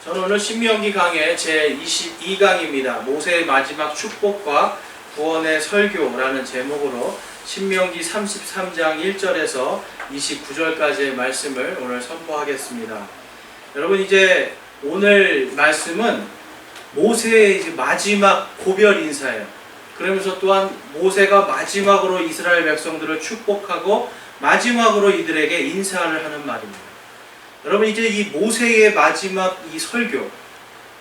저는 오늘 신명기 강의 제22강입니다. 모세의 마지막 축복과 구원의 설교라는 제목으로 신명기 33장 1절에서 29절까지의 말씀을 오늘 선포하겠습니다. 여러분, 이제 오늘 말씀은 모세의 이제 마지막 고별 인사예요. 그러면서 또한 모세가 마지막으로 이스라엘 백성들을 축복하고 마지막으로 이들에게 인사를 하는 말입니다. 여러분, 이제 이 모세의 마지막 이 설교,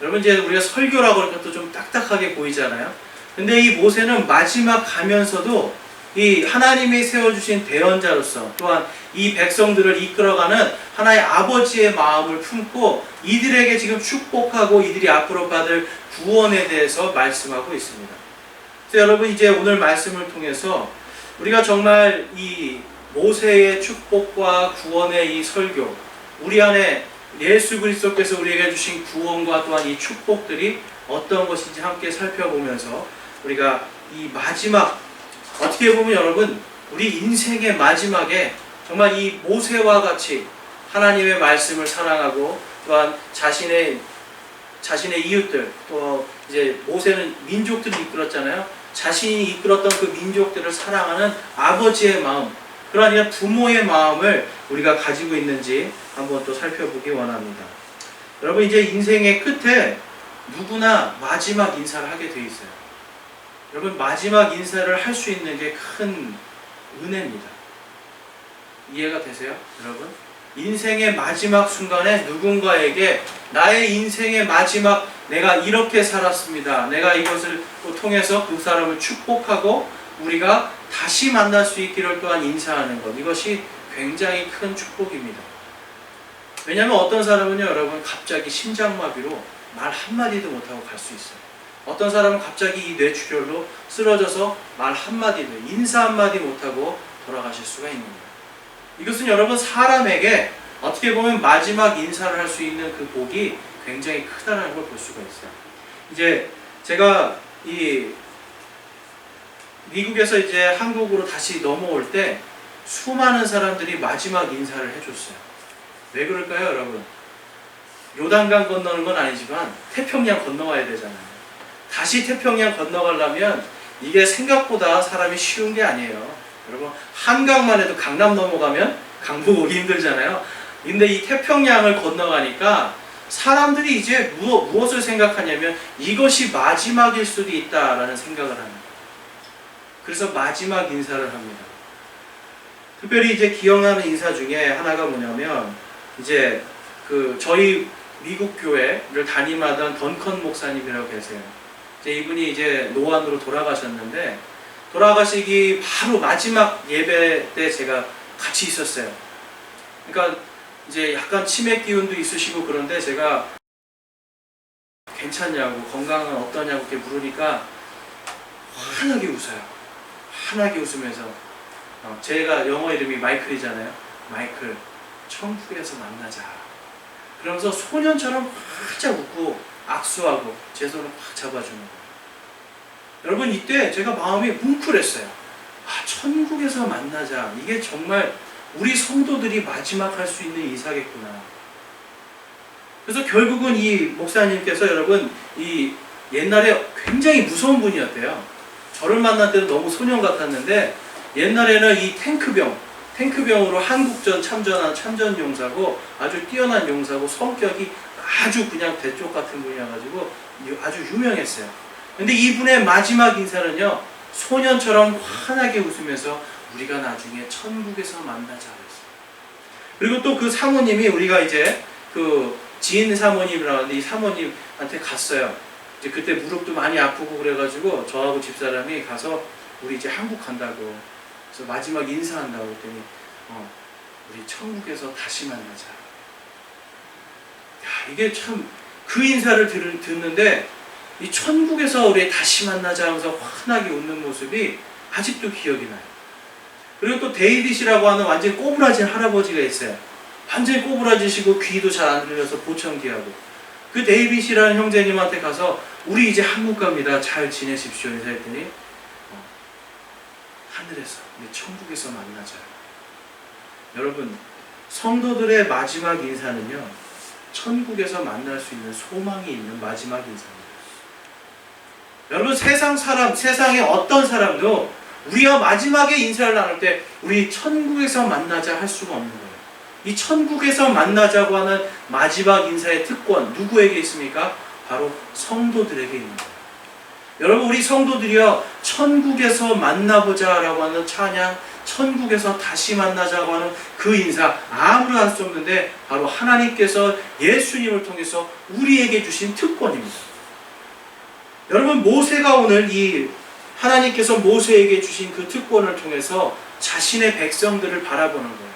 여러분 이제 우리가 설교라고 하니까 또 좀 딱딱하게 보이잖아요. 근데 이 모세는 마지막 가면서도 이 하나님이 세워주신 대언자로서 또한 이 백성들을 이끌어가는 하나의 아버지의 마음을 품고 이들에게 지금 축복하고 이들이 앞으로 받을 구원에 대해서 말씀하고 있습니다. 그래서 여러분, 이제 오늘 말씀을 통해서 우리가 정말 이 모세의 축복과 구원의 이 설교, 우리 안에 예수 그리스도께서 우리에게 주신 구원과 또한 이 축복들이 어떤 것인지 함께 살펴보면서 우리가 이 마지막, 어떻게 보면 여러분 우리 인생의 마지막에 정말 이 모세와 같이 하나님의 말씀을 사랑하고 또한 자신의 이웃들, 또 이제 모세는 민족들을 이끌었잖아요. 자신이 이끌었던 그 민족들을 사랑하는 아버지의 마음, 그러한 부모의 마음을 우리가 가지고 있는지 한번 또 살펴보기 원합니다. 여러분, 이제 인생의 끝에 누구나 마지막 인사를 하게 돼 있어요. 여러분, 마지막 인사를 할 수 있는 게 큰 은혜입니다. 이해가 되세요? 여러분, 인생의 마지막 순간에 누군가에게 나의 인생의 마지막, 내가 이렇게 살았습니다, 내가 이것을 통해서 그 사람을 축복하고 우리가 다시 만날 수 있기를 또한 인사하는 것, 이것이 굉장히 큰 축복입니다. 왜냐하면 어떤 사람은요, 여러분, 갑자기 심장마비로 말 한마디도 못하고 갈 수 있어요. 어떤 사람은 갑자기 이 뇌출혈로 쓰러져서 말 한마디도, 인사 한마디 못하고 돌아가실 수가 있는 거예요. 이것은 여러분, 사람에게 어떻게 보면 마지막 인사를 할 수 있는 그 복이 굉장히 크다는 걸 볼 수가 있어요. 이제 제가 이 미국에서 이제 한국으로 다시 넘어올 때 수많은 사람들이 마지막 인사를 해줬어요. 왜 그럴까요, 여러분? 요단강 건너는 건 아니지만 태평양 건너와야 되잖아요. 다시 태평양 건너가려면 이게 생각보다 사람이 쉬운 게 아니에요. 여러분, 한강만 해도 강남 넘어가면 강북 오기 힘들잖아요. 근데 이 태평양을 건너가니까 사람들이 이제 무엇을 생각하냐면 이것이 마지막일 수도 있다라는 생각을 합니다. 그래서 마지막 인사를 합니다. 특별히 이제 기억나는 인사 중에 하나가 뭐냐면, 이제 저희 미국 교회를 담임하던 던컨 목사님이라고 계세요. 이제 이분이 이제 노안으로 돌아가셨는데, 돌아가시기 바로 마지막 예배 때 제가 같이 있었어요. 그러니까 이제 약간 치매 기운도 있으시고 그런데 제가 괜찮냐고, 건강은 어떠냐고 이렇게 물으니까 환하게 웃어요. 환하게 웃으면서, 제가 영어 이름이 마이클이잖아요. 마이클, 천국에서 만나자. 그러면서 소년처럼 활짝 웃고 악수하고 제 손을 확 잡아주는 거예요. 여러분, 이때 제가 마음이 뭉클했어요. 천국에서 만나자. 이게 정말 우리 성도들이 마지막 할 수 있는 인사겠구나. 그래서 결국은 이 목사님께서, 여러분, 이 옛날에 굉장히 무서운 분이었대요. 저를 만날 때는 너무 소년 같았는데 옛날에는 이 탱크병으로 한국전 참전한 참전용사고 아주 뛰어난 용사고 성격이 아주 그냥 대쪽 같은 분이어가지고 아주 유명했어요. 근데 이분의 마지막 인사는요, 소년처럼 환하게 웃으면서 우리가 나중에 천국에서 만나자 그랬어요. 그리고 또 그 사모님이, 우리가 이제 그 지인 사모님이라고 하는데 이 사모님한테 갔어요. 이제 그때 무릎도 많이 아프고 그래가지고 저하고 집사람이 가서 우리 이제 한국 간다고, 그래서 마지막 인사한다고 했더니 우리 천국에서 다시 만나자. 야, 이게 참, 그 인사를 듣는데 이 천국에서 우리 다시 만나자 하면서 환하게 웃는 모습이 아직도 기억이 나요. 그리고 또 데이빗이라고 하는 완전히 꼬부라진 할아버지가 있어요. 완전히 꼬부라지시고 귀도 잘 안 들려서 보청기하고, 그 데이빗이라는 형제님한테 가서 우리 이제 한국 갑니다, 잘 지내십시오 했더니 하늘에서, 우리 천국에서 만나자. 여러분, 성도들의 마지막 인사는요, 천국에서 만날 수 있는 소망이 있는 마지막 인사입니다. 여러분, 세상의 어떤 사람도 우리가 마지막에 인사를 나눌 때 우리 천국에서 만나자 할 수가 없는 거예요. 이 천국에서 만나자고 하는 마지막 인사의 특권, 누구에게 있습니까? 바로 성도들에게 있는 거예요. 여러분, 우리 성도들이요, 천국에서 만나보자 라고 하는 찬양, 천국에서 다시 만나자고 하는 그 인사, 아무나 할 수 없는데 바로 하나님께서 예수님을 통해서 우리에게 주신 특권입니다. 여러분, 모세가 오늘 이 하나님께서 모세에게 주신 그 특권을 통해서 자신의 백성들을 바라보는 거예요.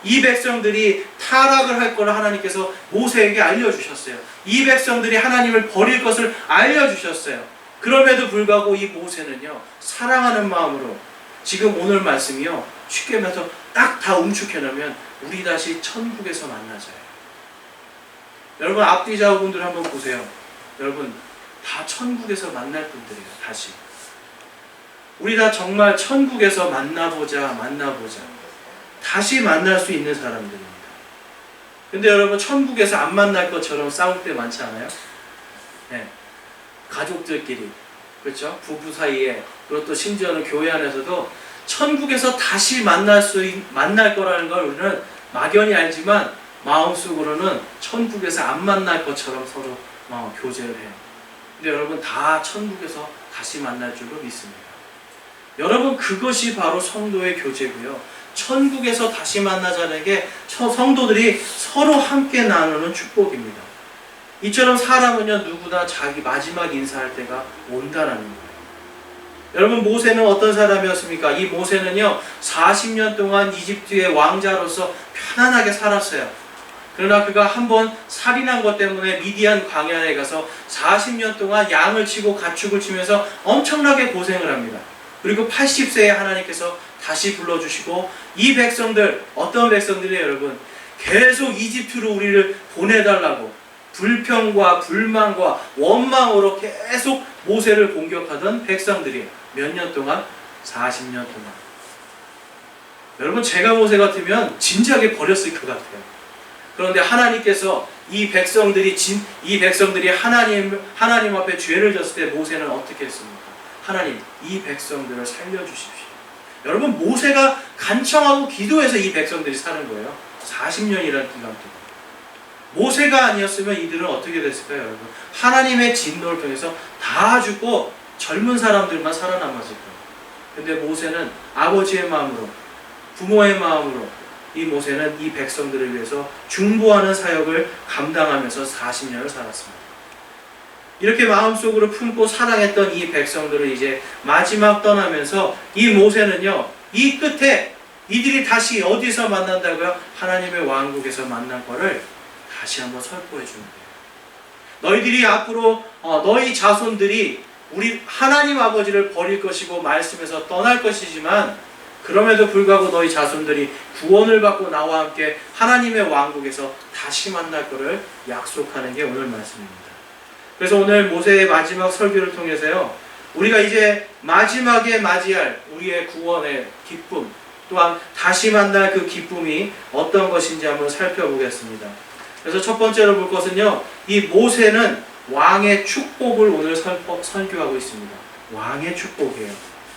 이 백성들이 타락을 할 것을 하나님께서 모세에게 알려주셨어요. 이 백성들이 하나님을 버릴 것을 알려주셨어요. 그럼에도 불구하고 이 모세는요, 사랑하는 마음으로 지금 오늘 말씀이요, 쉽게 말해서 딱 다 응축해놓으면 우리 다시 천국에서 만나자요. 여러분, 앞뒤 좌우분들 한번 보세요. 여러분, 다 천국에서 만날 분들이에요. 다시 우리 다 정말 천국에서 만나보자 다시 만날 수 있는 사람들입니다. 근데 여러분, 천국에서 안 만날 것처럼 싸울 때 많지 않아요? 네. 가족들끼리, 그렇죠? 부부 사이에, 그리고 또 심지어는 교회 안에서도 천국에서 다시 만날 거라는 걸 우리는 막연히 알지만 마음속으로는 천국에서 안 만날 것처럼 서로 교제를 해요. 근데 여러분, 다 천국에서 다시 만날 줄로 믿습니다. 여러분, 그것이 바로 성도의 교제고요. 천국에서 다시 만나자는 게 성도들이 서로 함께 나누는 축복입니다. 이처럼 사람은요, 누구나 자기 마지막 인사할 때가 온다라는 거예요. 여러분, 모세는 어떤 사람이었습니까? 이 모세는요, 40년 동안 이집트의 왕자로서 편안하게 살았어요. 그러나 그가 한번 살인한 것 때문에 미디안 광야에 가서 40년 동안 양을 치고 가축을 치면서 엄청나게 고생을 합니다. 그리고 80세에 하나님께서 다시 불러주시고, 이 백성들, 어떤 백성들이에요, 여러분? 계속 이집트로 우리를 보내달라고 불평과 불만과 원망으로 계속 모세를 공격하던 백성들이에요. 몇 년 동안? 40년 동안. 여러분, 제가 모세 같으면 진지하게 버렸을 것 같아요. 그런데 하나님께서 이 백성들이 하나님 앞에 죄를 졌을 때 모세는 어떻게 했습니까? 하나님, 이 백성들을 살려주십시오. 여러분, 모세가 간청하고 기도해서 이 백성들이 사는 거예요. 40년이라는 기간 동안. 모세가 아니었으면 이들은 어떻게 됐을까요, 여러분? 하나님의 진노를 통해서 다 죽고 젊은 사람들만 살아남았을 거예요. 근데 모세는 아버지의 마음으로, 부모의 마음으로, 이 모세는 이 백성들을 위해서 중보하는 사역을 감당하면서 40년을 살았습니다. 이렇게 마음속으로 품고 사랑했던 이 백성들을 이제 마지막 떠나면서 이 모세는요, 이 끝에 이들이 다시 어디서 만난다고요? 하나님의 왕국에서 만난 거를 다시 한번 선포해 주는 거예요. 너희들이 앞으로 너희 자손들이 우리 하나님 아버지를 버릴 것이고 말씀에서 떠날 것이지만, 그럼에도 불구하고 너희 자손들이 구원을 받고 나와 함께 하나님의 왕국에서 다시 만날 것을 약속하는 게 오늘 말씀입니다. 그래서 오늘 모세의 마지막 설교를 통해서요, 우리가 이제 마지막에 맞이할 우리의 구원의 기쁨, 또한 다시 만날 그 기쁨이 어떤 것인지 한번 살펴보겠습니다. 그래서 첫 번째로 볼 것은요, 이 모세는 왕의 축복을 오늘 설교하고 있습니다. 왕의 축복이에요.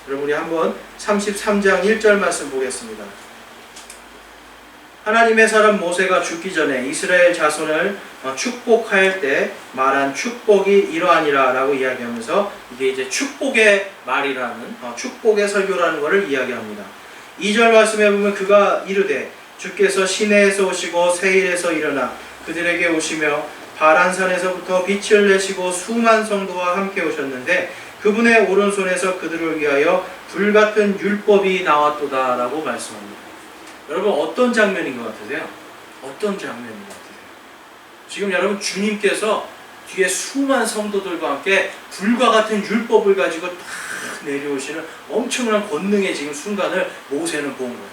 여러분, 우리 한번 33장 1절 말씀 보겠습니다. 하나님의 사람 모세가 죽기 전에 이스라엘 자손을 축복할 때 말한 축복이 이러하니라 라고 이야기하면서, 이게 이제 축복의 말이라는, 축복의 설교라는 것을 이야기합니다. 2절 말씀에 보면 그가 이르되 주께서 시내에서 오시고 세일에서 일어나 그들에게 오시며 바란산에서부터 빛을 내시고 수만 성도와 함께 오셨는데 그분의 오른손에서 그들을 위하여 불같은 율법이 나왔도다 라고 말씀합니다. 여러분, 어떤 장면인 것 같으세요? 어떤 장면인 것 같으세요? 지금 여러분, 주님께서 뒤에 수만 성도들과 함께 불과 같은 율법을 가지고 딱 내려오시는 엄청난 권능의 지금 순간을 모세는 본 거예요.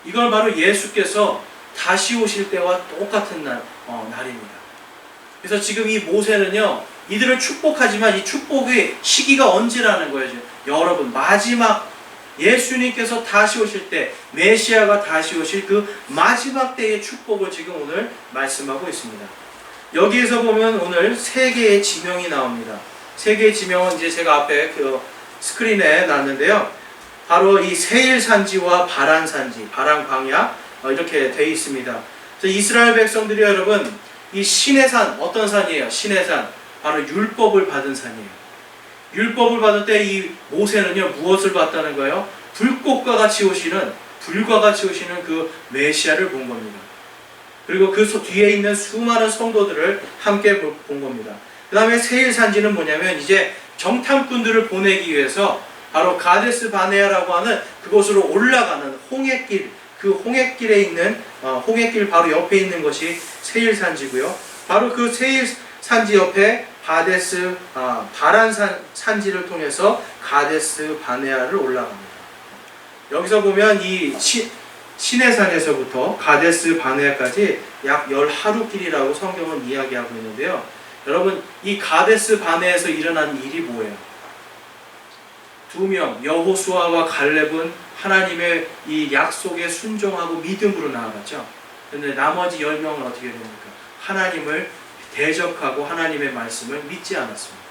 이건 바로 예수께서 다시 오실 때와 똑같은 날입니다. 그래서 지금 이 모세는요, 이들을 축복하지만 이 축복의 시기가 언제라는 거예요. 여러분, 마지막 예수님께서 다시 오실 때, 메시아가 다시 오실 그 마지막 때의 축복을 지금 오늘 말씀하고 있습니다. 여기에서 보면 오늘 세 개의 지명이 나옵니다. 세 개의 지명은 이제 제가 앞에 그 스크린에 놨는데요. 바로 이 세일산지와 바란산지, 바란광야 이렇게 되어 있습니다. 이스라엘 백성들이 여러분 이 시내산, 어떤 산이에요? 시내산, 바로 율법을 받은 산이에요. 율법을 받을 때 이 모세는요 무엇을 봤다는 거예요? 불꽃과 같이 오시는, 불과 같이 오시는 그 메시아를 본 겁니다. 그리고 그 뒤에 있는 수많은 성도들을 함께 본 겁니다. 그 다음에 세일산지는 뭐냐면 이제 정탐꾼들을 보내기 위해서 바로 가데스 바네아라고 하는 그곳으로 올라가는 홍해길, 그 홍해길에 있는 홍해길 바로 옆에 있는 것이 세일산지고요. 바로 그 세일산지 옆에 바란산지를 통해서 가데스 바네아를 올라갑니다. 여기서 보면 이 시내산에서부터 가데스 바네아까지 약 10하루길이라고 성경은 이야기하고 있는데요. 여러분 이 가데스 바네아에서 일어난 일이 뭐예요? 두 명, 여호수아와 갈렙은 하나님의 이 약속에 순종하고 믿음으로 나아갔죠. 그런데 나머지 10명은 어떻게 됩니까? 하나님을 대적하고 하나님의 말씀을 믿지 않았습니다.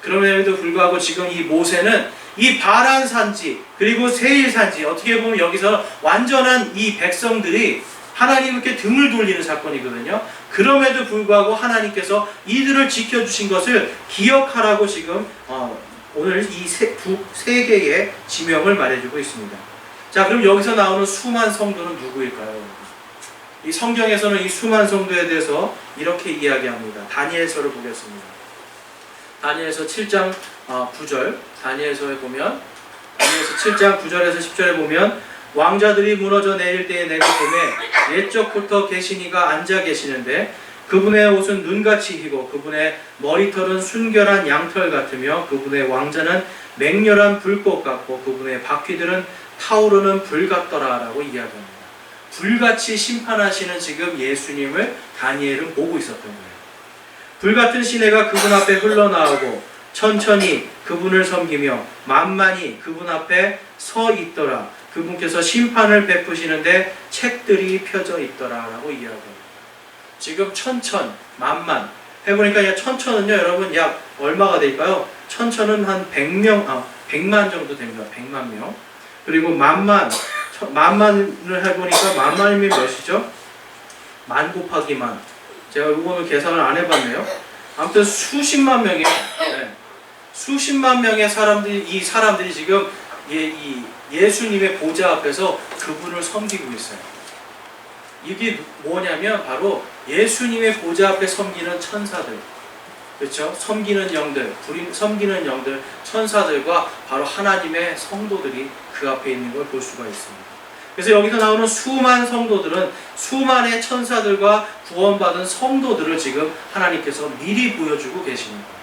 그럼에도 불구하고 지금 이 모세는 이 바란산지 그리고 세일산지, 어떻게 보면 여기서 완전한 이 백성들이 하나님께 등을 돌리는 사건이거든요. 그럼에도 불구하고 하나님께서 이들을 지켜주신 것을 기억하라고 지금 오늘 이 세 개의 지명을 말해주고 있습니다. 자, 그럼 여기서 나오는 수만 성도는 누구일까요? 이 성경에서는 이 수만 성도에 대해서 이렇게 이야기합니다. 다니엘서를 보겠습니다. 다니엘서 7장 9절, 다니엘서에 보면, 다니엘서 7장 9절에서 10절에 보면, 왕자들이 무너져 내릴 때에 내가 보매 옛적부터 계신 이가 앉아 계시는데 그분의 옷은 눈같이 희고 그분의 머리털은 순결한 양털 같으며 그분의 왕자는 맹렬한 불꽃 같고 그분의 바퀴들은 타오르는 불 같더라 라고 이야기합니다. 불같이 심판하시는 지금 예수님을 다니엘은 보고 있었던 거예요. 불같은 시내가 그분 앞에 흘러나오고 천천히 그분을 섬기며 만만히 그분 앞에 서 있더라. 그분께서 심판을 베푸시는데 책들이 펴져 있더라 라고 이야기합니다. 지금 천천, 만만 해보니까 천천은요 여러분 약 얼마가 될까요? 천천은 한 100만 정도 됩니다. 100만 명. 그리고 만만을 해보니까 만만이면 몇이죠? 만 곱하기 만. 제가 이거는 계산을 안 해봤네요. 아무튼 수십만 명이에요. 네. 수십만 명의 이 사람들이 지금 예수님의 보좌 앞에서 그분을 섬기고 있어요. 이게 뭐냐면 바로 예수님의 보좌 앞에 섬기는 천사들, 그렇죠? 섬기는 영들, 섬기는 영들, 천사들과 바로 하나님의 성도들이 그 앞에 있는 걸 볼 수가 있습니다. 그래서 여기서 나오는 수많은 성도들은 수많은 천사들과 구원받은 성도들을 지금 하나님께서 미리 보여주고 계십니다.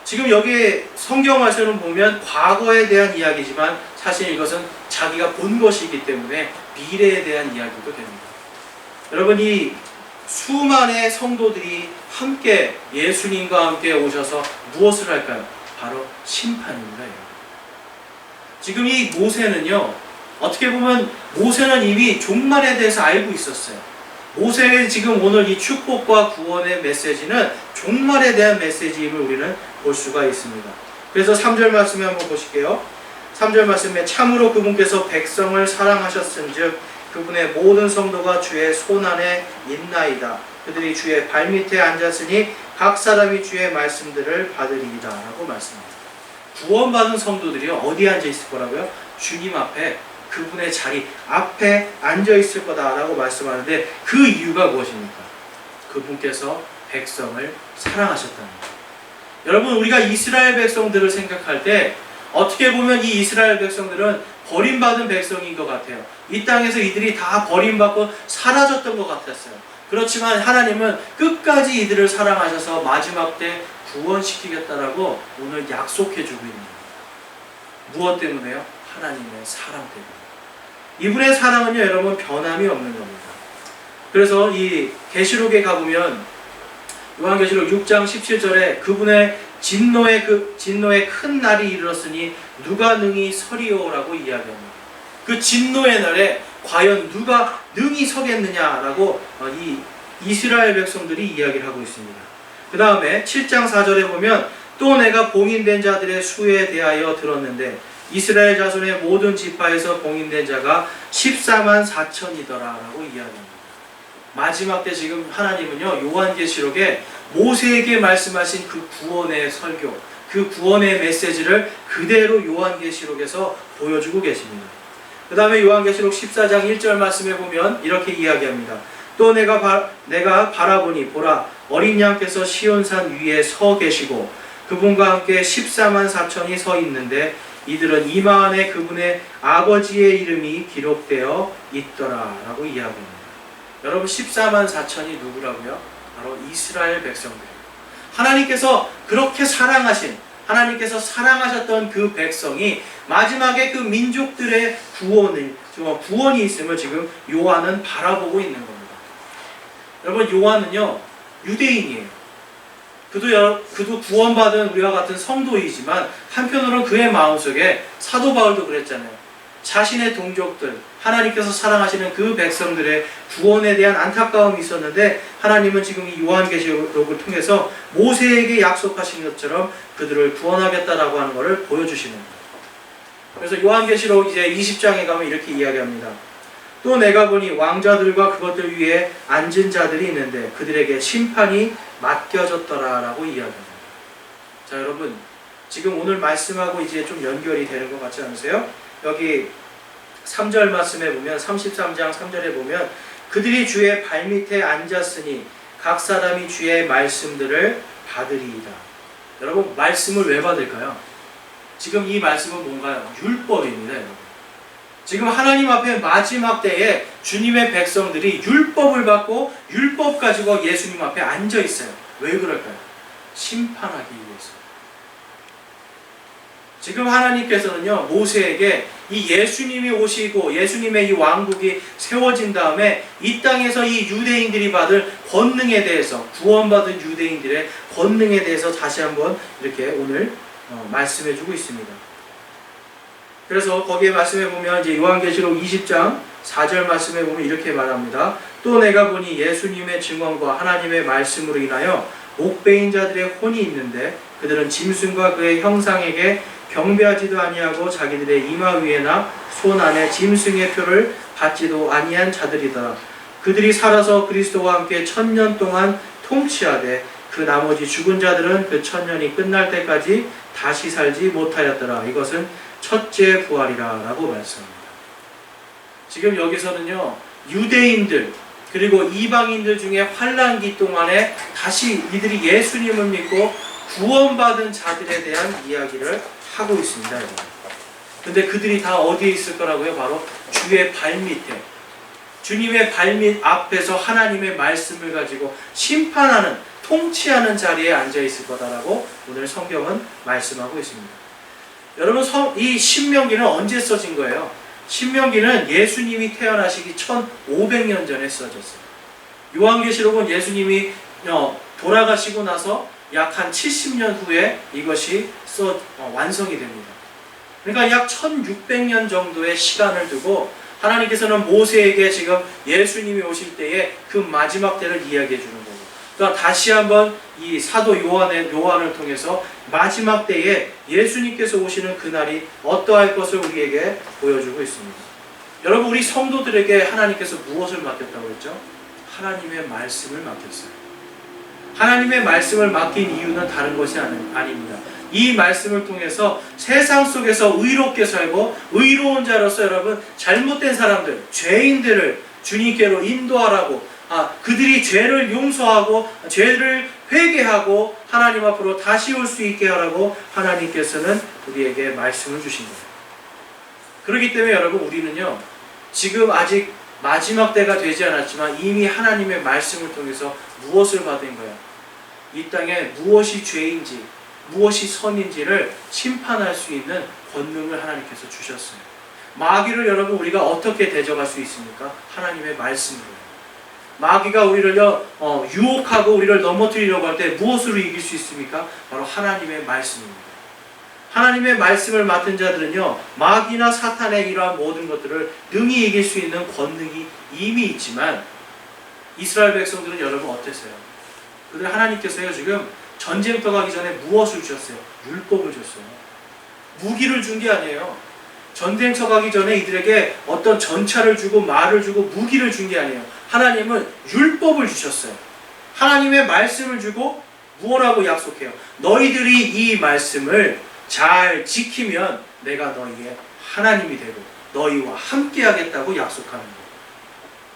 지금 여기 성경 말씀을 보면 과거에 대한 이야기지만 사실 이것은 자기가 본 것이기 때문에 미래에 대한 이야기도 됩니다. 여러분 이 수많은 성도들이 함께 예수님과 함께 오셔서 무엇을 할까요? 바로 심판입니다. 지금 이 모세는요, 어떻게 보면 모세는 이미 종말에 대해서 알고 있었어요. 모세의 지금 오늘 이 축복과 구원의 메시지는 종말에 대한 메시지임을 우리는 볼 수가 있습니다. 그래서 3절 말씀에 한번 보실게요. 3절 말씀에 참으로 그분께서 백성을 사랑하셨은즉 그분의 모든 성도가 주의 손안에 있나이다. 그들이 주의 발밑에 앉았으니 각 사람이 주의 말씀들을 받으리이다 라고 말씀합니다. 구원받은 성도들이 어디에 앉아 있을 거라고요? 주님 앞에, 그분의 자리 앞에 앉아 있을 거다라고 말씀하는데 그 이유가 무엇입니까? 그분께서 백성을 사랑하셨다는 거예요. 여러분 우리가 이스라엘 백성들을 생각할 때 어떻게 보면 이 이스라엘 백성들은 버림받은 백성인 것 같아요. 이 땅에서 이들이 다 버림받고 사라졌던 것 같았어요. 그렇지만 하나님은 끝까지 이들을 사랑하셔서 마지막 때 구원시키겠다라고 오늘 약속해주고 있는 거예요. 무엇 때문에요? 하나님의 사랑 때문에. 이분의 사랑은요 여러분 변함이 없는 겁니다. 그래서 이 계시록에 가보면 요한계시록 6장 17절에 그분의 진노의 큰 날이 이르렀으니 누가 능히 서리오라고 이야기합니다. 그 진노의 날에 과연 누가 능히 서겠느냐라고 이 이스라엘 백성들이 이야기를 하고 있습니다. 그 다음에 7장 4절에 보면 또 내가 봉인된 자들의 수에 대하여 들었는데 이스라엘 자손의 모든 지파에서 봉인된 자가 14만 4천이더라 라고 이야기합니다. 마지막 때 지금 하나님은요, 요한계시록에 모세에게 말씀하신 그 구원의 설교, 그 구원의 메시지를 그대로 요한계시록에서 보여주고 계십니다. 그 다음에 요한계시록 14장 1절 말씀에 보면 이렇게 이야기합니다. 또 내가 바라보니 보라, 어린 양께서 시온산 위에 서 계시고 그분과 함께 14만 4천이 서 있는데 이들은 이마 안에 그분의 아버지의 이름이 기록되어 있더라 라고 이야기합니다. 여러분, 14만 4천이 누구라고요? 바로 이스라엘 백성들. 하나님께서 그렇게 하나님께서 사랑하셨던 그 백성이 마지막에 그 민족들의 구원이 있음을 지금 요한은 바라보고 있는 겁니다. 여러분, 요한은요, 유대인이에요. 그도 구원받은 우리와 같은 성도이지만 한편으로는 그의 마음속에 사도 바울도 그랬잖아요. 자신의 동족들, 하나님께서 사랑하시는 그 백성들의 구원에 대한 안타까움이 있었는데 하나님은 지금 이 요한계시록을 통해서 모세에게 약속하신 것처럼 그들을 구원하겠다라고 하는 것을 보여주시는 거예요. 그래서 요한계시록 이제 20장에 가면 이렇게 이야기합니다. 또 내가 보니 왕자들과 그것들 위에 앉은 자들이 있는데 그들에게 심판이 맡겨졌더라 라고 이야기합니다. 자, 여러분, 지금 오늘 말씀하고 이제 좀 연결이 되는 것 같지 않으세요? 여기 3절 말씀에 보면 33장 3절에 보면 그들이 주의 발밑에 앉았으니 각 사람이 주의 말씀들을 받으리이다. 여러분, 말씀을 왜 받을까요? 지금 이 말씀은 뭔가요? 율법입니다, 여러분. 지금 하나님 앞에 마지막 때에 주님의 백성들이 율법을 받고 율법 가지고 예수님 앞에 앉아 있어요. 왜 그럴까요? 심판하기 위해서. 지금 하나님께서는요, 모세에게 이 예수님이 오시고 예수님의 이 왕국이 세워진 다음에 이 땅에서 이 유대인들이 받을 권능에 대해서, 구원받은 유대인들의 권능에 대해서 다시 한번 이렇게 오늘 말씀해 주고 있습니다. 그래서 거기에 말씀해 보면 이제 요한계시록 20장 4절 말씀해 보면 이렇게 말합니다. 또 내가 보니 예수님의 증언과 하나님의 말씀으로 인하여 옥배인 자들의 혼이 있는데 그들은 짐승과 그의 형상에게 경배하지도 아니하고 자기들의 이마 위에나 손 안에 짐승의 표를 받지도 아니한 자들이더라. 그들이 살아서 그리스도와 함께 1000년 동안 통치하되 그 나머지 죽은 자들은 그 1000년이 끝날 때까지 다시 살지 못하였더라. 이것은 첫째 부활이라 라고 말씀합니다. 지금 여기서는요, 유대인들 그리고 이방인들 중에 환난기 동안에 다시 이들이 예수님을 믿고 구원받은 자들에 대한 이야기를 하고 있습니다. 근데 그들이 다 어디에 있을 거라고요? 바로 주의 발밑에, 주님의 발밑 앞에서 하나님의 말씀을 가지고 심판하는, 통치하는 자리에 앉아 있을 거다라고 오늘 성경은 말씀하고 있습니다. 여러분, 이 신명기는 언제 써진 거예요? 신명기는 예수님이 태어나시기 1500년 전에 써졌어요. 요한계시록은 예수님이 돌아가시고 나서 약 한 70년 후에 이것이 완성이 됩니다. 그러니까 약 1600년 정도의 시간을 두고 하나님께서는 모세에게 지금 예수님이 오실 때에 그 마지막 때를 이야기해 주는 거고, 그러니까 다시 한번 이 사도 요한을 통해서 마지막 때에 예수님께서 오시는 그날이 어떠할 것을 우리에게 보여주고 있습니다. 여러분, 우리 성도들에게 하나님께서 무엇을 맡겼다고 했죠? 하나님의 말씀을 맡겼어요. 하나님의 말씀을 맡긴 이유는 다른 것이 아닙니다. 이 말씀을 통해서 세상 속에서 의롭게 살고 의로운 자로서 여러분, 잘못된 사람들, 죄인들을 주님께로 인도하라고, 그들이 죄를 용서하고 죄를 회개하고 하나님 앞으로 다시 올 수 있게 하라고 하나님께서는 우리에게 말씀을 주신 거예요. 그렇기 때문에 여러분, 우리는요, 지금 아직 마지막 때가 되지 않았지만 이미 하나님의 말씀을 통해서 무엇을 받은 거야? 이 땅에 무엇이 죄인지 무엇이 선인지를 심판할 수 있는 권능을 하나님께서 주셨어요. 마귀를 여러분, 우리가 어떻게 대적할 수 있습니까? 하나님의 말씀으로. 마귀가 우리를요 유혹하고 우리를 넘어뜨리려고 할 때 무엇으로 이길 수 있습니까? 바로 하나님의 말씀입니다. 하나님의 말씀을 맡은 자들은요 마귀나 사탄의 이러한 모든 것들을 능히 이길 수 있는 권능이 이미 있지만 이스라엘 백성들은 여러분 어땠어요? 그들 하나님께서요 지금 전쟁터 가기 전에 무엇을 주셨어요? 율법을 줬어요. 무기를 준 게 아니에요. 전쟁터 가기 전에 이들에게 어떤 전차를 주고 말을 주고 무기를 준 게 아니에요. 하나님은 율법을 주셨어요. 하나님의 말씀을 주고 무엇라고 약속해요? 너희들이 이 말씀을 잘 지키면 내가 너희의 하나님이 되고 너희와 함께 하겠다고 약속하는 거예요.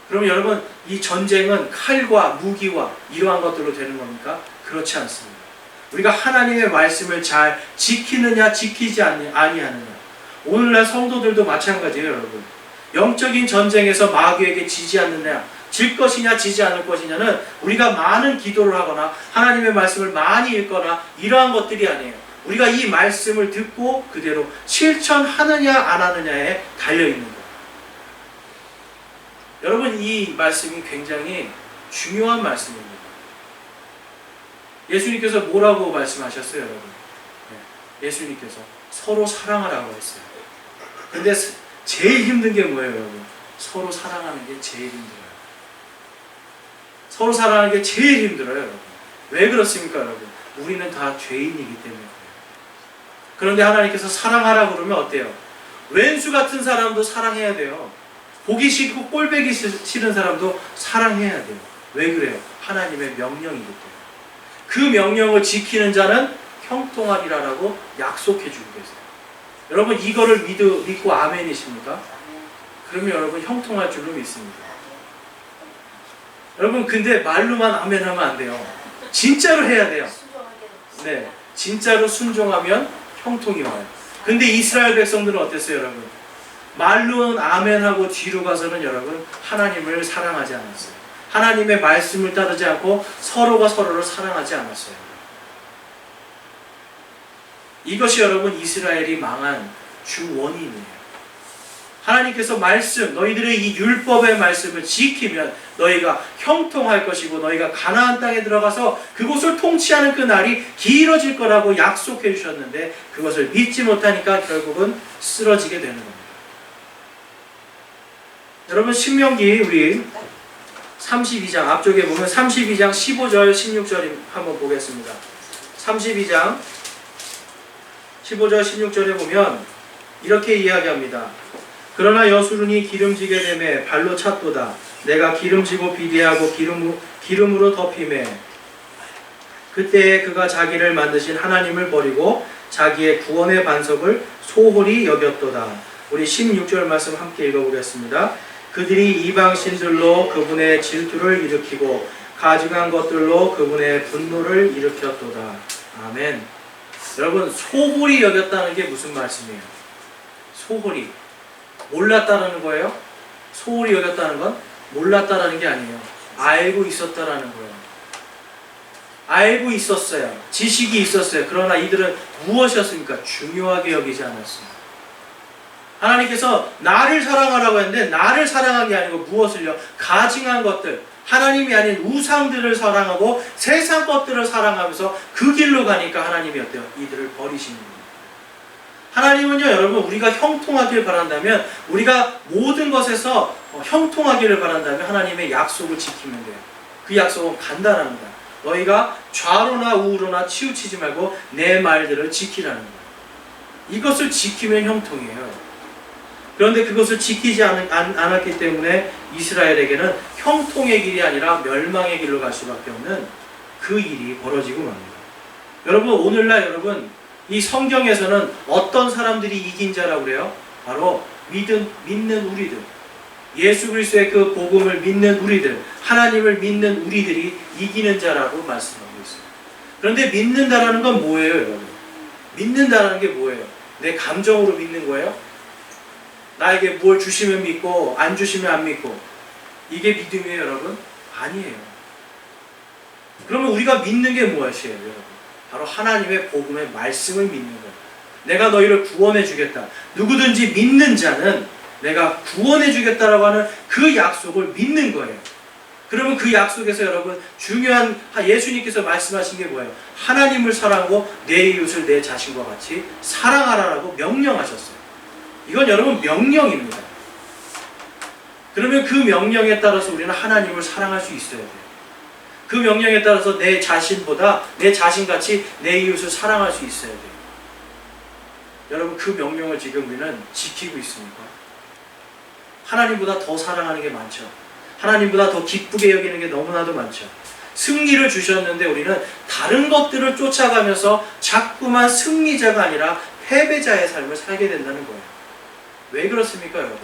그럼 여러분 이 전쟁은 칼과 무기와 이러한 것들로 되는 겁니까? 그렇지 않습니다. 우리가 하나님의 말씀을 잘 지키느냐 지키지 아니하느냐. 오늘날 성도들도 마찬가지예요, 여러분. 영적인 전쟁에서 마귀에게 지지 않느냐, 질 것이냐 지지 않을 것이냐는 우리가 많은 기도를 하거나 하나님의 말씀을 많이 읽거나 이러한 것들이 아니에요. 우리가 이 말씀을 듣고 그대로 실천하느냐 안 하느냐에 달려있는 거예요. 여러분 이 말씀이 굉장히 중요한 말씀입니다. 예수님께서 뭐라고 말씀하셨어요, 여러분? 예수님께서 서로 사랑하라고 했어요. 근데 제일 힘든 게 뭐예요, 여러분? 서로 사랑하는 게 제일 힘들어요. 서로 사랑하는 게 제일 힘들어요, 여러분. 왜 그렇습니까, 여러분? 우리는 다 죄인이기 때문에 그래요. 그런데 하나님께서 사랑하라고 그러면 어때요? 왼수 같은 사람도 사랑해야 돼요. 보기 싫고 꼴보기 싫은 사람도 사랑해야 돼요. 왜 그래요? 하나님의 명령이기 때문에. 그 명령을 지키는 자는 형통하리라라고 약속해 주고 계세요. 여러분 이거를 믿고 아멘이십니까? 그러면 여러분 형통할 줄로 믿습니다. 여러분 근데 말로만 아멘하면 안 돼요. 진짜로 해야 돼요. 네, 진짜로 순종하면 형통이 와요. 근데 이스라엘 백성들은 어땠어요, 여러분? 말로는 아멘하고 뒤로 가서는 여러분 하나님을 사랑하지 않았어요. 하나님의 말씀을 따르지 않고 서로가 서로를 사랑하지 않았어요. 이것이 여러분 이스라엘이 망한 주 원인이에요. 하나님께서 말씀, 너희들의 이 율법의 말씀을 지키면 너희가 형통할 것이고 너희가 가나안 땅에 들어가서 그곳을 통치하는 그 날이 길어질 거라고 약속해 주셨는데 그것을 믿지 못하니까 결국은 쓰러지게 되는 겁니다. 여러분 신명기 우리 32장 앞쪽에 보면 32장 15절 16절 한번 보겠습니다. 32장 15절 16절에 보면 이렇게 이야기합니다. 그러나 여수run이 기름지게 되매 발로 찼도다. 내가 기름지고 비대하고 기름으로 덮이매 그때에 그가 자기를 만드신 하나님을 버리고 자기의 구원의 반석을 소홀히 여겼도다. 우리 16절 말씀 함께 읽어보겠습니다. 그들이 이방신들로 그분의 질투를 일으키고 가증한 것들로 그분의 분노를 일으켰도다. 아멘. 여러분 소홀히 여겼다는 게 무슨 말씀이에요? 소홀히 몰랐다라는 거예요? 소홀히 여겼다는 건 몰랐다라는 게 아니에요. 알고 있었다라는 거예요. 알고 있었어요. 지식이 있었어요. 그러나 이들은 무엇이었습니까? 중요하게 여기지 않았어요. 하나님께서 나를 사랑하라고 했는데 나를 사랑한 게 아니고 무엇을요? 가증한 것들, 하나님이 아닌 우상들을 사랑하고 세상 것들을 사랑하면서 그 길로 가니까 하나님이 어때요? 이들을 버리시는 겁니다. 하나님은요, 여러분, 우리가 형통하길 바란다면, 우리가 모든 것에서 형통하기를 바란다면 하나님의 약속을 지키면 돼요. 그 약속은 간단합니다. 너희가 좌로나 우로나 치우치지 말고 내 말들을 지키라는 거예요. 이것을 지키면 형통이에요. 그런데 그것을 지키지 않았기 때문에 이스라엘에게는 형통의 길이 아니라 멸망의 길로 갈 수밖에 없는 그 일이 벌어지고 맙니다. 여러분 오늘날 여러분 이 성경에서는 어떤 사람들이 이긴 자라고 그래요? 바로 믿는 우리들, 예수 그리스도의 그 복음을 믿는 우리들, 하나님을 믿는 우리들이 이기는 자라고 말씀하고 있어요. 그런데 믿는다라는 건 뭐예요, 여러분? 믿는다라는 게 뭐예요? 내 감정으로 믿는 거예요? 나에게 뭘 주시면 믿고 안 주시면 안 믿고 이게 믿음이에요, 여러분? 아니에요. 그러면 우리가 믿는 게 무엇이에요, 여러분? 바로 하나님의 복음의 말씀을 믿는 거예요. 내가 너희를 구원해 주겠다. 누구든지 믿는 자는 내가 구원해 주겠다라고 하는 그 약속을 믿는 거예요. 그러면 그 약속에서 여러분 중요한 예수님께서 말씀하신 게 뭐예요? 하나님을 사랑하고 내 이웃을 내 자신과 같이 사랑하라라고 명령하셨어요. 이건 여러분 명령입니다. 그러면 그 명령에 따라서 우리는 하나님을 사랑할 수 있어야 돼요. 그 명령에 따라서 내 자신보다 내 자신같이 내 이웃을 사랑할 수 있어야 돼요. 여러분 그 명령을 지금 우리는 지키고 있습니까? 하나님보다 더 사랑하는 게 많죠. 하나님보다 더 기쁘게 여기는 게 너무나도 많죠. 승리를 주셨는데 우리는 다른 것들을 쫓아가면서 자꾸만 승리자가 아니라 패배자의 삶을 살게 된다는 거예요. 왜 그렇습니까, 여러분?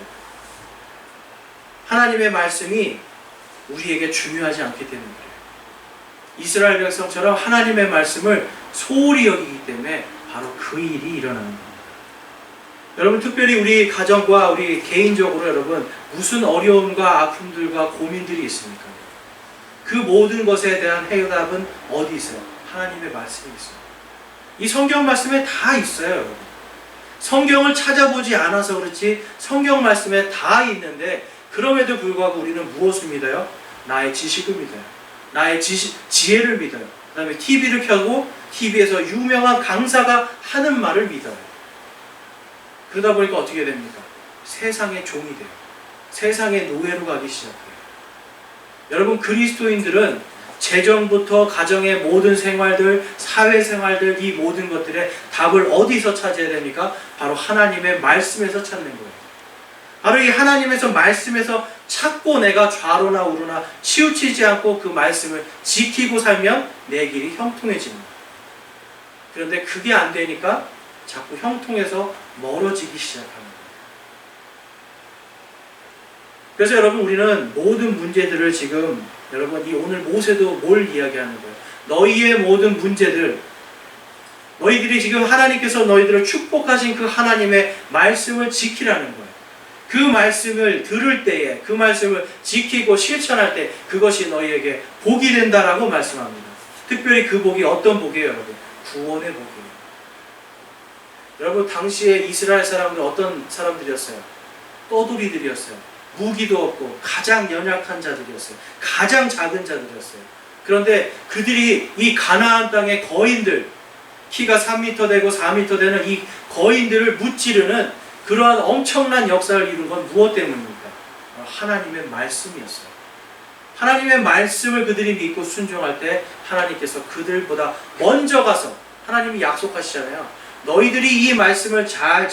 하나님의 말씀이 우리에게 중요하지 않기 때문이에요. 이스라엘 백성처럼 하나님의 말씀을 소홀히 여기기 때문에 바로 그 일이 일어나는 겁니다. 여러분 특별히 우리 가정과 우리 개인적으로 여러분 무슨 어려움과 아픔들과 고민들이 있습니까? 그 모든 것에 대한 해답은 어디 있어요? 하나님의 말씀이 있어요. 이 성경 말씀에 다 있어요, 여러분. 성경을 찾아보지 않아서 그렇지 성경 말씀에 다 있는데 그럼에도 불구하고 우리는 무엇을 믿어요? 나의 지식을 믿어요. 나의 지혜를 믿어요. 그 다음에 TV를 켜고 TV에서 유명한 강사가 하는 말을 믿어요. 그러다 보니까 어떻게 됩니까? 세상의 종이 돼요. 세상의 노예로 가기 시작해요. 여러분 그리스도인들은 재정부터 가정의 모든 생활들, 사회생활들 이 모든 것들의 답을 어디서 찾아야 됩니까? 바로 하나님의 말씀에서 찾는 거예요. 바로 이 하나님에서 말씀에서 찾고 내가 좌로나 우로나 치우치지 않고 그 말씀을 지키고 살면 내 길이 형통해집니다. 그런데 그게 안 되니까 자꾸 형통해서 멀어지기 시작합니다. 그래서 여러분 우리는 모든 문제들을 지금 여러분 이 오늘 모세도 뭘 이야기하는 거예요? 너희의 모든 문제들 너희들이 지금 하나님께서 너희들을 축복하신 그 하나님의 말씀을 지키라는 거예요. 그 말씀을 들을 때에 그 말씀을 지키고 실천할 때 그것이 너희에게 복이 된다라고 말씀합니다. 특별히 그 복이 어떤 복이에요, 여러분? 구원의 복이에요. 여러분 당시에 이스라엘 사람들은 어떤 사람들이었어요? 떠돌이들이었어요. 무기도 없고 가장 연약한 자들이었어요. 가장 작은 자들이었어요. 그런데 그들이 이 가나안 땅의 거인들 키가 3m 되고 4m 되는 이 거인들을 무찌르는 그러한 엄청난 역사를 이룬 건 무엇 때문입니까? 하나님의 말씀이었어요. 하나님의 말씀을 그들이 믿고 순종할 때 하나님께서 그들보다 먼저 가서 하나님이 약속하시잖아요. 너희들이 이 말씀을 잘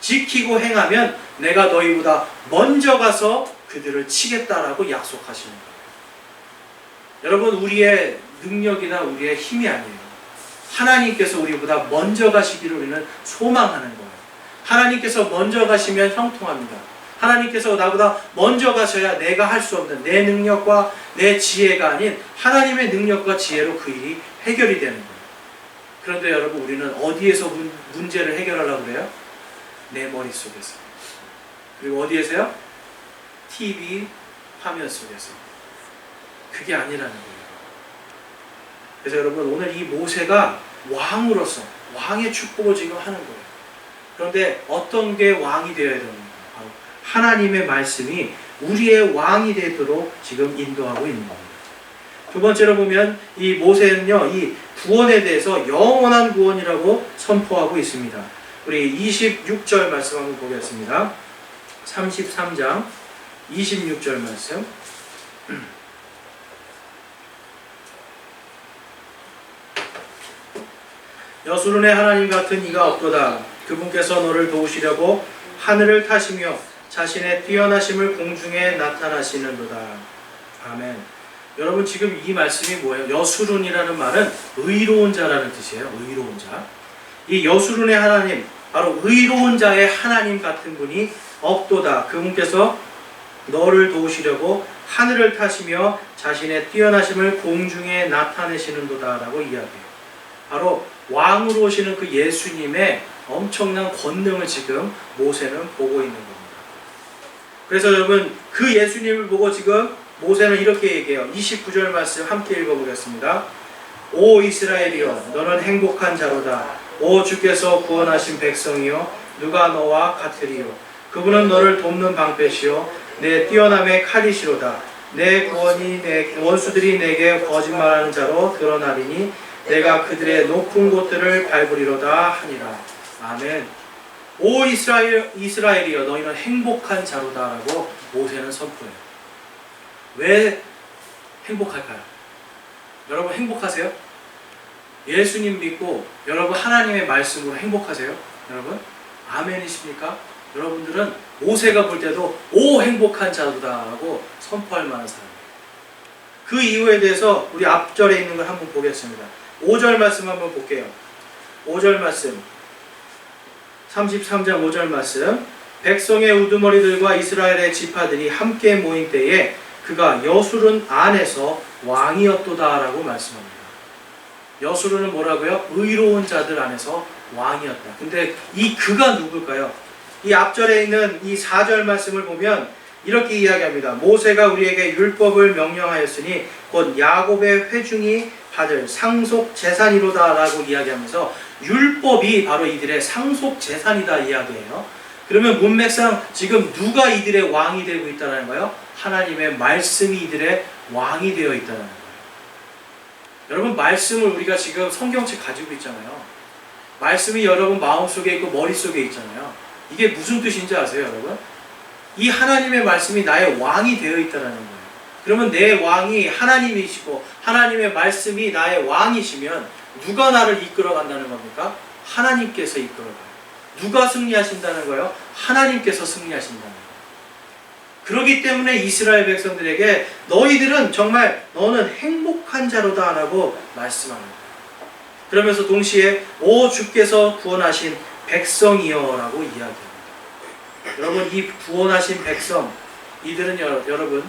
지키고 행하면 내가 너희보다 먼저 가서 그들을 치겠다라고 약속하시는 거예요. 여러분 우리의 능력이나 우리의 힘이 아니에요. 하나님께서 우리보다 먼저 가시기를 우리는 소망하는 거예요. 하나님께서 먼저 가시면 형통합니다. 하나님께서 나보다 먼저 가셔야 내가 할 수 없는 내 능력과 내 지혜가 아닌 하나님의 능력과 지혜로 그 일이 해결이 되는 거예요. 그런데 여러분 우리는 어디에서 문제를 해결하려고 그래요? 내 머릿속에서. 그리고 어디에서요? TV 화면 속에서. 그게 아니라는 거예요. 그래서 여러분 오늘 이 모세가 왕으로서 왕의 축복을 지금 하는 거예요. 그런데 어떤 게 왕이 되어야 됩니까? 바로 하나님의 말씀이 우리의 왕이 되도록 지금 인도하고 있는 겁니다. 두 번째로 보면 이 모세는요, 이 구원에 대해서 영원한 구원이라고 선포하고 있습니다. 우리 26절 말씀 한번 보겠습니다. 33장 26절 말씀. 여수론의 하나님 같은 이가 없도다. 그분께서 너를 도우시려고 하늘을 타시며 자신의 뛰어나심을 공중에 나타나시는도다. 아멘. 여러분 지금 이 말씀이 뭐예요? 여수론이라는 말은 의로운 자라는 뜻이에요. 의로운 자. 이 여수론의 하나님, 바로 의로운 자의 하나님 같은 분이 없도다. 그분께서 너를 도우시려고 하늘을 타시며 자신의 뛰어나심을 공중에 나타내시는도다 라고 이야기해요. 바로 왕으로 오시는 그 예수님의 엄청난 권능을 지금 모세는 보고 있는 겁니다. 그래서 여러분 그 예수님을 보고 지금 모세는 이렇게 얘기해요. 29절 말씀 함께 읽어보겠습니다. 오 이스라엘이여 너는 행복한 자로다. 오 주께서 구원하신 백성이여 누가 너와 같으리요. 그분은 너를 돕는 방패시요 내 뛰어남의 칼이시로다. 내 구원이 원수들이 내게 거짓말하는 자로 드러나리니 내가 그들의 높은 곳들을 밟으리로다 하니라. 아멘. 오 이스라엘이여 너희는 행복한 자로다라고 모세는 선포해요. 왜 행복할까요? 여러분 행복하세요? 예수님 믿고 여러분 하나님의 말씀으로 행복하세요? 여러분 아멘이십니까? 여러분들은 모세가 볼 때도 오 행복한 자로다라고 선포할 만한 사람이에요. 그 이유에 대해서 우리 앞절에 있는 걸 한번 보겠습니다. 5절 말씀 한번 볼게요. 5절 말씀 33장 5절 말씀 백성의 우두머리들과 이스라엘의 지파들이 함께 모인 때에 그가 여수른 안에서 왕이었도다 라고 말씀합니다. 여수르는 뭐라고요? 의로운 자들 안에서 왕이었다. 근데 이 그가 누굴까요? 이 앞절에 있는 이 4절 말씀을 보면 이렇게 이야기합니다. 모세가 우리에게 율법을 명령하였으니 곧 야곱의 회중이 받을 상속 재산이로다 라고 이야기하면서 율법이 바로 이들의 상속 재산이다 이야기해요. 그러면 문맥상 지금 누가 이들의 왕이 되고 있다는 거예요? 하나님의 말씀이 이들의 왕이 되어 있다는 거예요. 여러분 말씀을 우리가 지금 성경책 가지고 있잖아요. 말씀이 여러분 마음속에 있고 머릿속에 있잖아요. 이게 무슨 뜻인지 아세요 여러분? 이 하나님의 말씀이 나의 왕이 되어 있다는 거예요. 그러면 내 왕이 하나님이시고 하나님의 말씀이 나의 왕이시면 누가 나를 이끌어 간다는 겁니까? 하나님께서 이끌어 가요. 누가 승리하신다는 거예요? 하나님께서 승리하신다는 거예요. 그렇기 때문에 이스라엘 백성들에게 너희들은 정말 너는 행복한 자로다 라고 말씀합니다. 그러면서 동시에 오 주께서 구원하신 백성이여 라고 이야기합니다. 여러분 이 구원하신 백성 이들은 여러분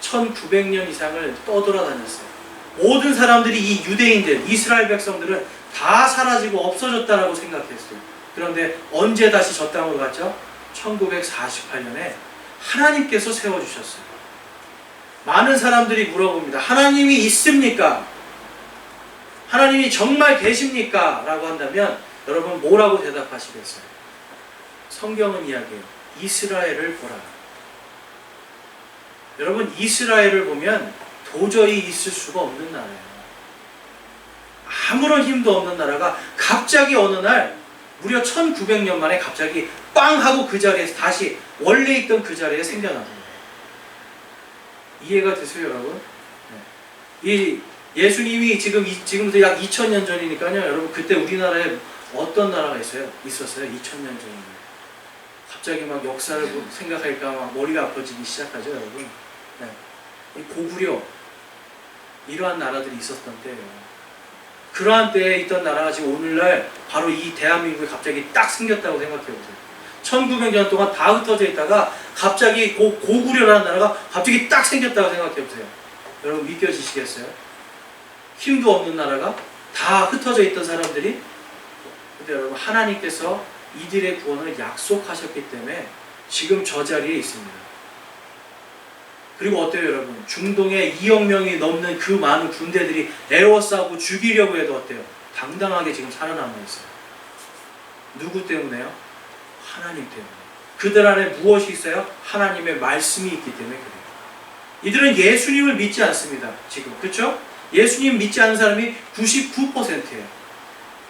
1900년 이상을 떠돌아다녔어요. 모든 사람들이 이 유대인들 이스라엘 백성들은 다 사라지고 없어졌다라고 생각했어요. 그런데 언제 다시 저 땅으로 갔죠? 1948년에 하나님께서 세워주셨어요. 많은 사람들이 물어봅니다. 하나님이 있습니까? 하나님이 정말 계십니까? 라고 한다면 여러분 뭐라고 대답하시겠어요? 성경은 이야기해요. 이스라엘을 보라. 여러분 이스라엘을 보면 도저히 있을 수가 없는 나라예요. 아무런 힘도 없는 나라가 갑자기 어느 날 무려 1900년 만에 갑자기 빵 하고 그 자리에서 다시 원래 있던 그 자리에 생겨납니다. 이해가 되세요 여러분? 네. 이 예수님이 지금부터 약 2000년 전이니까요 여러분 그때 우리나라에 어떤 나라가 있었어요? 2000년 전이면 갑자기 막 역사를 생각하니까 막 머리가 아파지기 시작하죠 여러분. 네. 이 고구려 이러한 나라들이 있었던 때예요. 그러한 때에 있던 나라가 지금 오늘날 바로 이 대한민국에 갑자기 딱 생겼다고 생각해보세요. 1900년 동안 다 흩어져 있다가 갑자기 고구려라는 나라가 갑자기 딱 생겼다고 생각해보세요. 여러분 믿겨지시겠어요? 힘도 없는 나라가 다 흩어져 있던 사람들이 근데 여러분 하나님께서 이들의 구원을 약속하셨기 때문에 지금 저 자리에 있습니다. 그리고 어때요 여러분? 중동에 2억 명이 넘는 그 많은 군대들이 에워싸고 죽이려고 해도 어때요? 당당하게 지금 살아남아 있어요. 누구 때문에요? 하나님 때문에. 그들 안에 무엇이 있어요? 하나님의 말씀이 있기 때문에 그래요. 이들은 예수님을 믿지 않습니다. 지금 그렇죠? 예수님 믿지 않는 사람이 99%예요.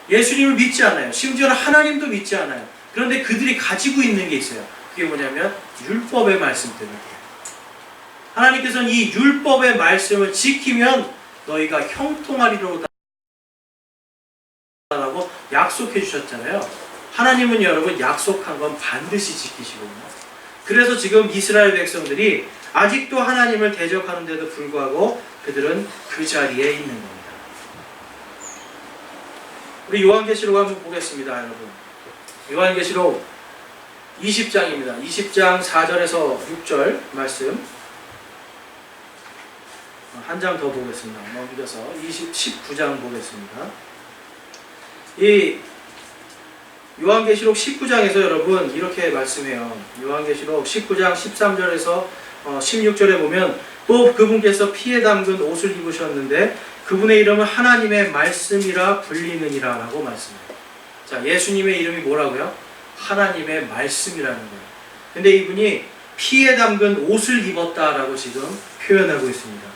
예수님을 믿지 않아요. 심지어는 하나님도 믿지 않아요. 그런데 그들이 가지고 있는 게 있어요. 그게 뭐냐면 율법의 말씀 때문에 그래요. 하나님께서는 이 율법의 말씀을 지키면 너희가 형통하리로다 라고 약속해 주셨잖아요. 하나님은 여러분 약속한 건 반드시 지키시거든요. 그래서 지금 이스라엘 백성들이 아직도 하나님을 대적하는데도 불구하고 그들은 그 자리에 있는 겁니다. 우리 요한계시록 한번 보겠습니다 여러분. 요한계시록 20장입니다. 20장 4절에서 6절 말씀 한 장 더 보겠습니다. 넘겨서 19장 보겠습니다. 이 요한계시록 19장에서 여러분 이렇게 말씀해요. 요한계시록 19장 13절에서 16절에 보면 또 그분께서 피에 담근 옷을 입으셨는데 그분의 이름은 하나님의 말씀이라 불리느니라 라고 말씀해요. 자, 예수님의 이름이 뭐라고요? 하나님의 말씀이라는 거예요. 근데 이분이 피에 담근 옷을 입었다라고 지금 표현하고 있습니다.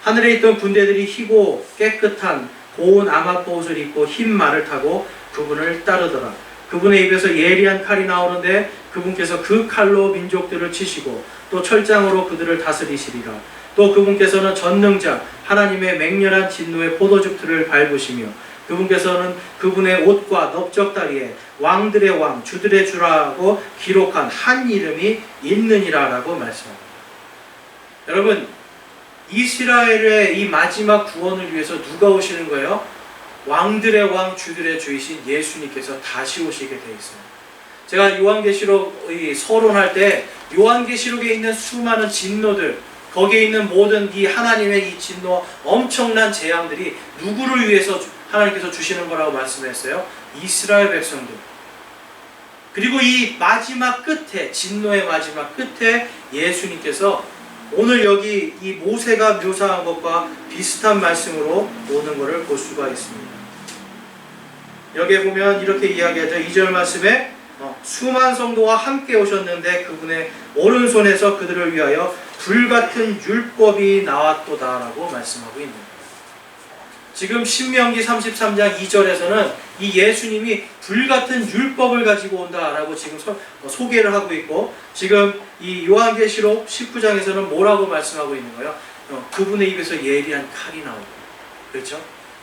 하늘에 있던 군대들이 희고 깨끗한 고운 암화포옷을 입고 흰 말을 타고 그분을 따르더라. 그분의 입에서 예리한 칼이 나오는데 그분께서 그 칼로 민족들을 치시고 또 철장으로 그들을 다스리시리라. 또 그분께서는 전능자 하나님의 맹렬한 진노의 포도즙 틀을 밟으시며 그분께서는 그분의 옷과 넓적다리에 왕들의 왕 주들의 주라고 기록한 한 이름이 있느니라 라고 말씀합니다. 여러분, 이스라엘의 이 마지막 구원을 위해서 누가 오시는 거예요? 왕들의 왕 주들의 주이신 예수님께서 다시 오시게 되어 있어요. 제가 요한계시록 서론할 때 요한계시록에 있는 수많은 진노들, 거기에 있는 모든 이 하나님의 이 진노, 엄청난 재앙들이 누구를 위해서 하나님께서 주시는 거라고 말씀했어요? 이스라엘 백성들. 그리고 이 마지막 끝에, 진노의 마지막 끝에 예수님께서 오늘 여기 이 모세가 묘사한 것과 비슷한 말씀으로 오는 것을 볼 수가 있습니다. 여기에 보면 이렇게 이야기하죠. 2절 말씀에 수만 성도와 함께 오셨는데 그분의 오른손에서 그들을 위하여 불같은 율법이 나왔도다 라고 말씀하고 있는 거예요. 지금 신명기 33장 2절에서는 이 예수님이 불같은 율법을 가지고 온다라고 지금 소개를 하고 있고, 지금 이 요한계시록 19장에서는 뭐라고 말씀하고 있는 거예요? 그분의 입에서 예리한 칼이 나오고, 그렇죠?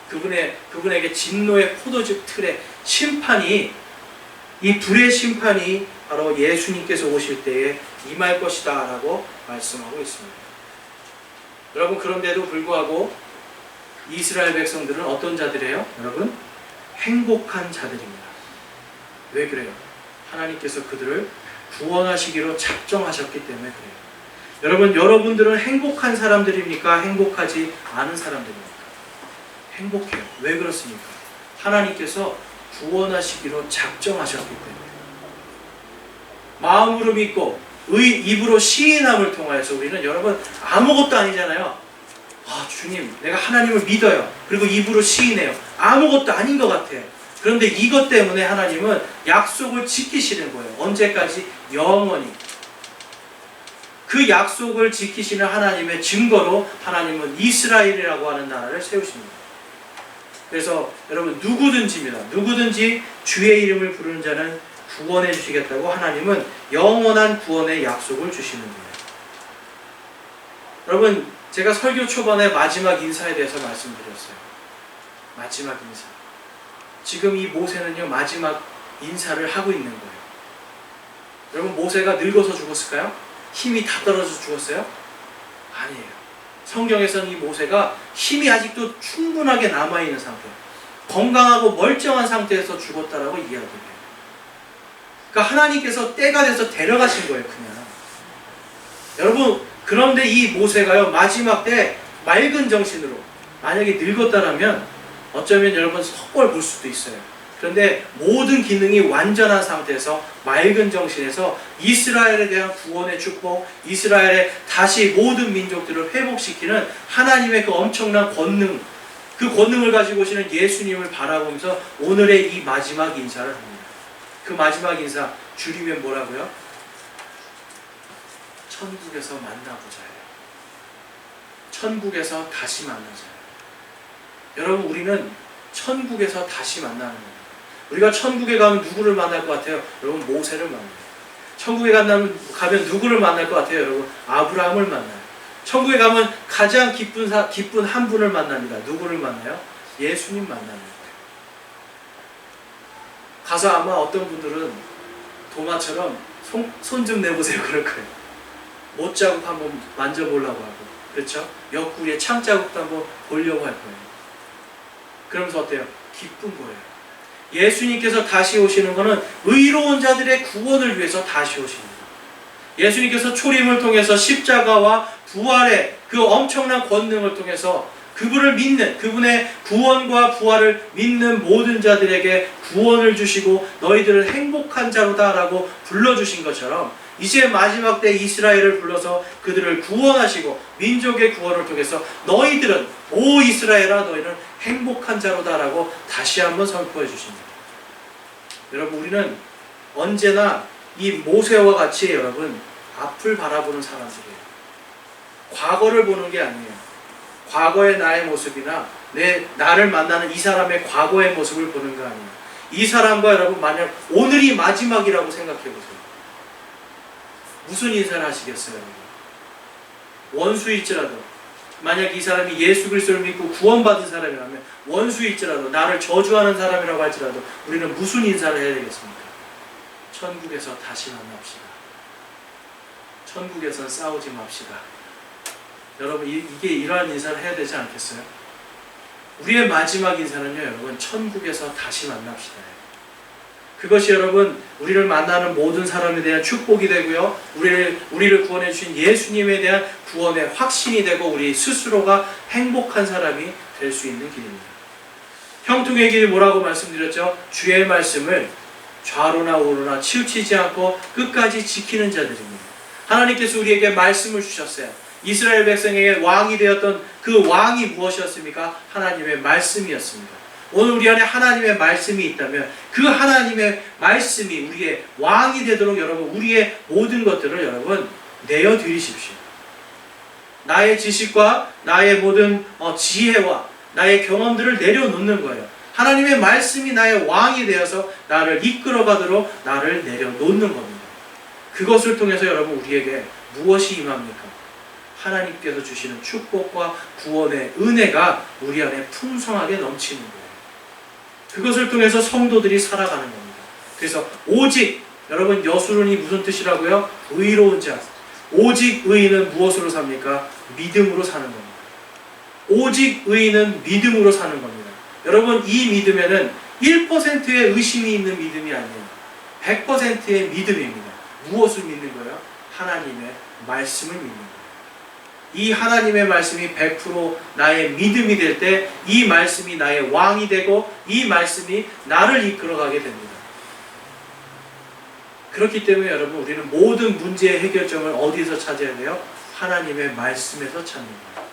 그분에게 진노의 포도즙 틀의 심판이, 이 불의 심판이 바로 예수님께서 오실 때에 임할 것이다 라고 말씀하고 있습니다. 여러분, 그런데도 불구하고 이스라엘 백성들은 어떤 자들이에요? 여러분, 행복한 자들입니다. 왜 그래요? 하나님께서 그들을 구원하시기로 작정하셨기 때문에 그래요. 여러분, 여러분들은 행복한 사람들입니까? 행복하지 않은 사람들입니까? 행복해요. 왜 그렇습니까? 하나님께서 구원하시기로 작정하셨기 때문에. 마음으로 믿고 입으로 시인함을 통하여서 우리는, 여러분, 아무것도 아니잖아요. 주님, 내가 하나님을 믿어요. 그리고 입으로 시인해요. 아무것도 아닌 것 같아요. 그런데 이것 때문에 하나님은 약속을 지키시는 거예요. 언제까지? 영원히. 그 약속을 지키시는 하나님의 증거로 하나님은 이스라엘이라고 하는 나라를 세우십니다. 그래서 여러분, 누구든지 주의 이름을 부르는 자는 구원해 주시겠다고 하나님은 영원한 구원의 약속을 주시는 거예요. 여러분, 제가 설교 초반에 마지막 인사에 대해서 말씀드렸어요. 마지막 인사. 지금 이 모세는요, 마지막 인사를 하고 있는 거예요. 여러분, 모세가 늙어서 죽었을까요? 힘이 다 떨어져서 죽었어요? 아니에요. 성경에서는 이 모세가 힘이 아직도 충분하게 남아있는 상태, 건강하고 멀쩡한 상태에서 죽었다라고 이야기해요. 그러니까 하나님께서 때가 돼서 데려가신 거예요, 그냥. 여러분, 그런데 이 모세가요, 마지막 때 맑은 정신으로, 만약에 늙었다라면 어쩌면 여러분 헛걸 볼 수도 있어요. 그런데 모든 기능이 완전한 상태에서 맑은 정신에서 이스라엘에 대한 구원의 축복, 이스라엘의 다시 모든 민족들을 회복시키는 하나님의 그 엄청난 권능, 그 권능을 가지고 오시는 예수님을 바라보면서 오늘의 이 마지막 인사를 합니다. 그 마지막 인사 줄이면 뭐라고요? 천국에서 만나보자요. 천국에서 다시 만나자요. 여러분, 우리는 천국에서 다시 만나는 거예요. 우리가 천국에 가면 누구를 만날 것 같아요? 여러분, 모세를 만나요. 천국에 가면 누구를 만날 것 같아요? 여러분, 아브라함을 만나요. 천국에 가면 가장 기쁜 한 분을 만납니다. 누구를 만나요? 예수님 만나는 거예요. 가서 아마 어떤 분들은 도마처럼 손 좀 내보세요 그럴 거예요. 못자국 한번 만져보려고 하고, 그렇죠? 옆구리에 창자국도 한번 보려고 할 거예요. 그러면서 어때요? 기쁜 거예요. 예수님께서 다시 오시는 것은 의로운 자들의 구원을 위해서 다시 오십니다. 예수님께서 초림을 통해서 십자가와 부활의 그 엄청난 권능을 통해서 그분을 믿는, 그분의 구원과 부활을 믿는 모든 자들에게 구원을 주시고 너희들은 행복한 자로다 라고 불러주신 것처럼, 이제 마지막 때 이스라엘을 불러서 그들을 구원하시고 민족의 구원을 통해서 너희들은, 오 이스라엘아, 너희는 행복한 자로다 라고 다시 한번 선포해 주십니다. 여러분, 우리는 언제나 이 모세와 같이 여러분 앞을 바라보는 사람들이에요. 과거를 보는 게 아니에요. 과거의 나의 모습이나 나를 만나는 이 사람의 과거의 모습을 보는 거 아니에요. 이 사람과 여러분 만약 오늘이 마지막이라고 생각해 보세요. 무슨 인사를 하시겠어요? 원수일지라도 만약 이 사람이 예수 그리스도를 믿고 구원받은 사람이라면 원수일지라도 나를 저주하는 사람이라고 할지라도 우리는 무슨 인사를 해야 되겠습니까? 천국에서 다시 만납시다. 천국에선 싸우지 맙시다. 여러분 이게 이러한 인사를 해야 되지 않겠어요? 우리의 마지막 인사는요 여러분 천국에서 다시 만납시다. 그것이 여러분 우리를 만나는 모든 사람에 대한 축복이 되고요. 우리를 구원해 주신 예수님에 대한 구원의 확신이 되고 우리 스스로가 행복한 사람이 될 수 있는 길입니다. 형통의 길이 뭐라고 말씀드렸죠? 주의 말씀을 좌로나 우로나 치우치지 않고 끝까지 지키는 자들입니다. 하나님께서 우리에게 말씀을 주셨어요. 이스라엘 백성에게 왕이 되었던 그 왕이 무엇이었습니까? 하나님의 말씀이었습니다. 오늘 우리 안에 하나님의 말씀이 있다면 그 하나님의 말씀이 우리의 왕이 되도록 여러분 우리의 모든 것들을 여러분 내어드리십시오. 나의 지식과 나의 모든 지혜와 나의 경험들을 내려놓는 거예요. 하나님의 말씀이 나의 왕이 되어서 나를 이끌어가도록 나를 내려놓는 겁니다. 그것을 통해서 여러분 우리에게 무엇이 임합니까? 하나님께서 주시는 축복과 구원의 은혜가 우리 안에 풍성하게 넘치는 거예요. 그것을 통해서 성도들이 살아가는 겁니다. 그래서 오직 여러분 여수론이 무슨 뜻이라고요? 의로운 자. 오직 의인은 무엇으로 삽니까? 믿음으로 사는 겁니다. 오직 의인은 믿음으로 사는 겁니다. 여러분 이 믿음에는 1%의 의심이 있는 믿음이 아니에요. 100%의 믿음입니다. 무엇을 믿는 거예요? 하나님의 말씀을 믿는 거예요. 이 하나님의 말씀이 100% 나의 믿음이 될 때 이 말씀이 나의 왕이 되고 이 말씀이 나를 이끌어가게 됩니다. 그렇기 때문에 여러분 우리는 모든 문제의 해결점을 어디서 찾아야 돼요? 하나님의 말씀에서 찾는 거예요.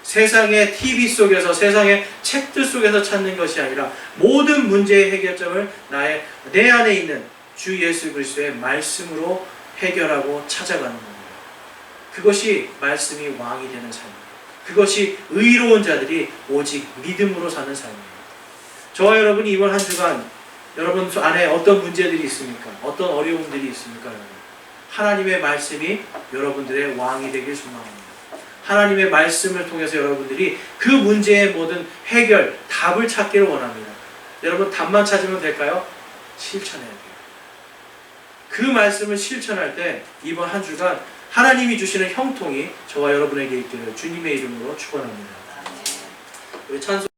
세상의 TV 속에서 세상의 책들 속에서 찾는 것이 아니라 모든 문제의 해결점을 내 안에 있는 주 예수 그리스도의 말씀으로 해결하고 찾아가는 겁니다. 그것이 말씀이 왕이 되는 삶입니다. 그것이 의로운 자들이 오직 믿음으로 사는 삶입니다. 저와 여러분이 이번 한 주간 여러분 안에 어떤 문제들이 있습니까? 어떤 어려움들이 있습니까? 여러분? 하나님의 말씀이 여러분들의 왕이 되길 소망합니다. 하나님의 말씀을 통해서 여러분들이 그 문제의 모든 해결, 답을 찾기를 원합니다. 여러분 답만 찾으면 될까요? 실천해야 돼요. 그 말씀을 실천할 때 이번 한 주간 하나님이 주시는 형통이 저와 여러분에게 있기를 주님의 이름으로 축원합니다. 우리 찬송